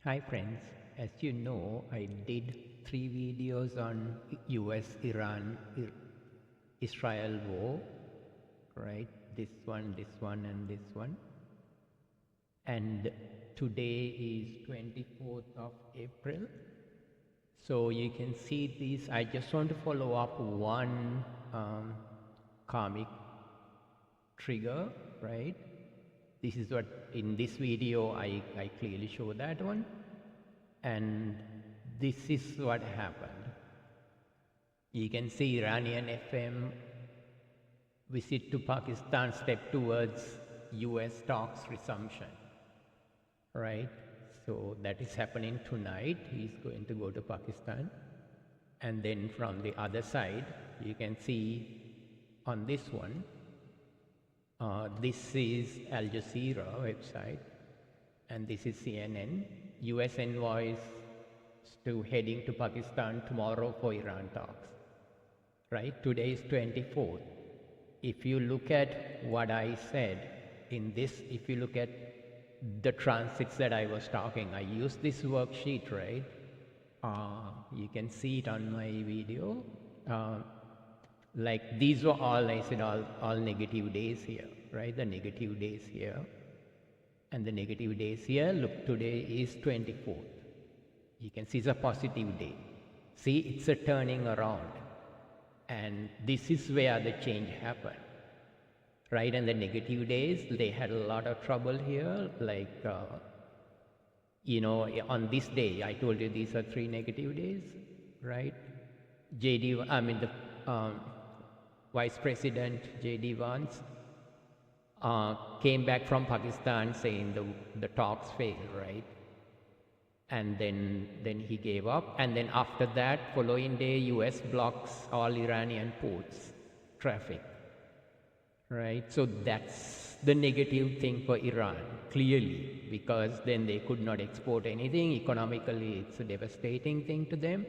Hi friends, as you know, I did 3 videos on US-Iran, Israel war, right? This one and this one. And today is 24th of April. So you can see this, I just want to follow up one karmic trigger, right? This is what, in this video, I clearly show that one. And this is what happened. You can see Iranian FM visit to Pakistan step towards US talks resumption, right? So that is happening tonight. He's going to go to Pakistan. And then from the other side, you can see on this one, this is Al Jazeera website, and this is CNN. US envoys to heading to Pakistan tomorrow for Iran talks, right? Today is 24th. If you look at what I said in this, if you look at the transits that I was talking, I used this worksheet, right? You can see it on my video. Like these were all, I said, all negative days here, right? The negative days here. And the negative days here, look, today is 24th. You can see it's a positive day. See, it's a turning around. And this is where the change happened, right? And the negative days, they had a lot of trouble here. Like, you know, on this day, I told you these are 3 negative days, right? The Vice President J.D. Vance came back from Pakistan saying the talks failed, right? And then he gave up. And then after that, following day, US blocks all Iranian ports traffic, right? So that's the negative thing for Iran, clearly, because then they could not export anything. Economically, it's a devastating thing to them.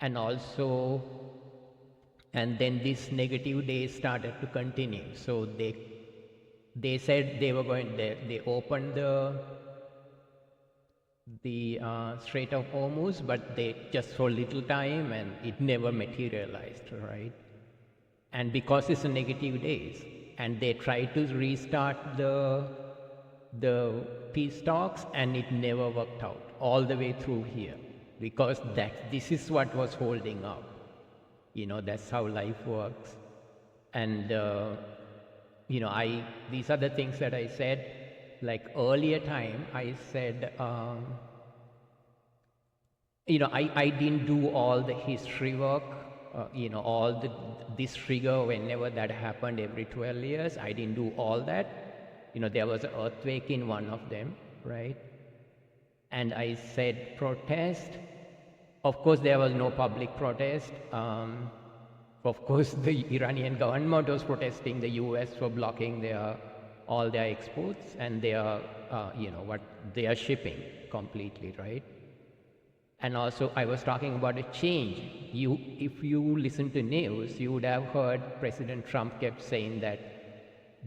And also, and then this negative days started to continue. So they said they were going, they opened the Strait of Hormuz, but they just for little time, and it never materialized, right? And because it's a negative days, and they tried to restart the peace talks, and it never worked out all the way through here, because this is what was holding up. You know, that's how life works. And you know, these are the things that I said. Like earlier time, I said, you know, I didn't do all the history work, you know, this trigger, whenever that happened every 12 years, I didn't do all that. You know, there was an earthquake in one of them, right? And I said protest. Of course, there was no public protest. Of course, the Iranian government was protesting the US for blocking all their exports and their, you know, what they are shipping completely, right? And also, I was talking about a change. If you listen to news, you would have heard President Trump kept saying that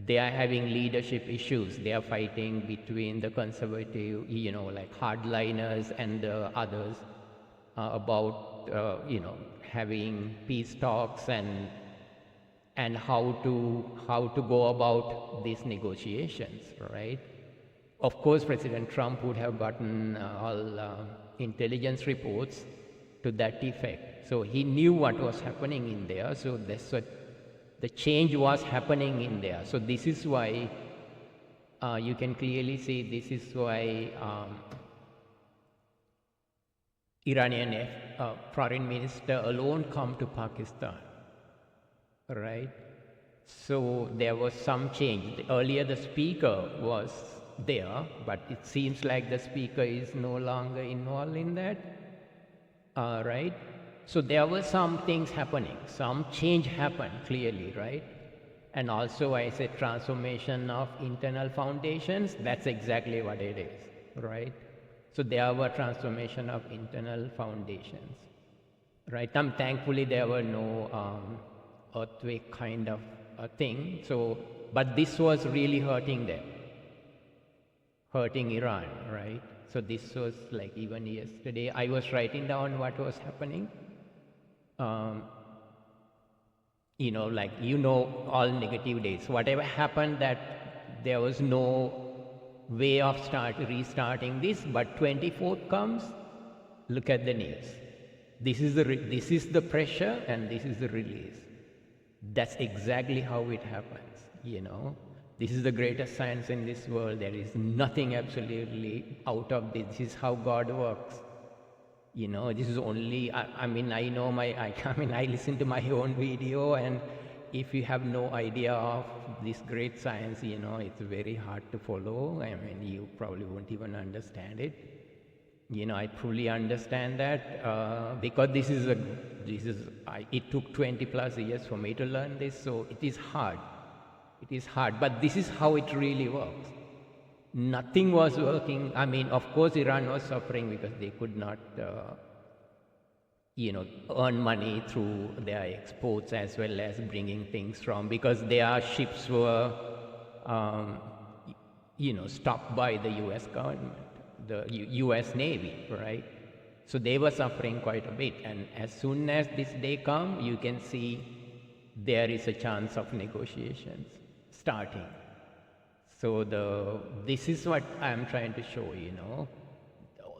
they are having leadership issues. They are fighting between the conservative, you know, like hardliners and the others about, you know, having peace talks and how to go about these negotiations, right? Of course, President Trump would have gotten all intelligence reports to that effect. So he knew what was happening in there. So that's what the change was happening in there. So this is why you can clearly see this is why Iranian Foreign Minister alone come to Pakistan, right? So there was some change. Earlier the speaker was there, but it seems like the speaker is no longer involved in that, right? So there were some things happening, some change happened clearly, right? And also I said transformation of internal foundations, that's exactly what it is, right? So there were transformation of internal foundations, right? Thankfully there were no earthquake kind of thing. So, but this was really hurting them. hurting Iran, right? So this was like even yesterday, I was writing down what was happening. All negative days. Whatever happened, that there was no way of restarting this, but 24th comes, look at the news. This is the pressure and this is the release. That's exactly how it happens, This is the greatest science in this world. There is nothing absolutely out of this. This is how God works. This is only, I listen to my own video, and if you have no idea of this great science, it's very hard to follow. You probably won't even understand it. I truly understand that because it took 20 plus years for me to learn this, so it is hard. It is hard, but this is how it really works. Nothing was working. Of course, Iran was suffering because they could not, earn money through their exports as well as bringing things from, because their ships were, stopped by the U.S. government, the U.S. Navy, right? So they were suffering quite a bit. And as soon as this day comes, you can see there is a chance of negotiations starting. So this is what I'm trying to show,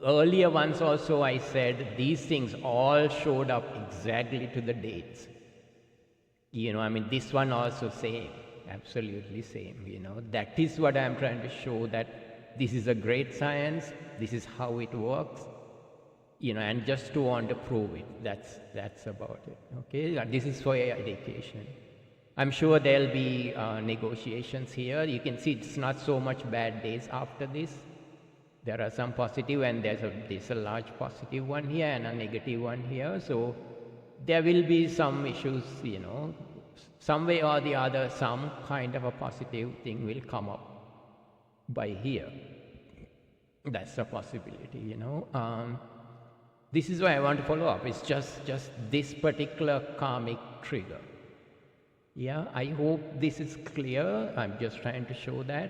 Earlier once also I said these things all showed up exactly to the dates. This one also same, absolutely same, That is what I'm trying to show, that this is a great science, this is how it works, and just to want to prove it, that's about it, okay? This is for your education. I'm sure there'll be negotiations here. You can see it's not so much bad days after this. There are some positive, and there's a large positive one here and a negative one here. So there will be some issues, some way or the other, some kind of a positive thing will come up by here. That's a possibility, This is why I want to follow up. It's just this particular karmic trigger. Yeah, I hope this is clear. I'm just trying to show that.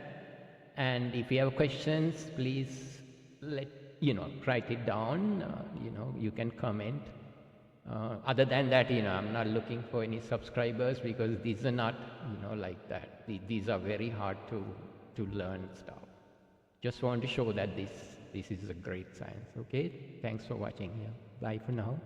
And if you have questions, please write it down. You can comment. Other than that, I'm not looking for any subscribers, because these are not, like that. These are very hard to learn stuff. Just want to show that this is a great science. Okay, thanks for watching. Yeah, bye for now.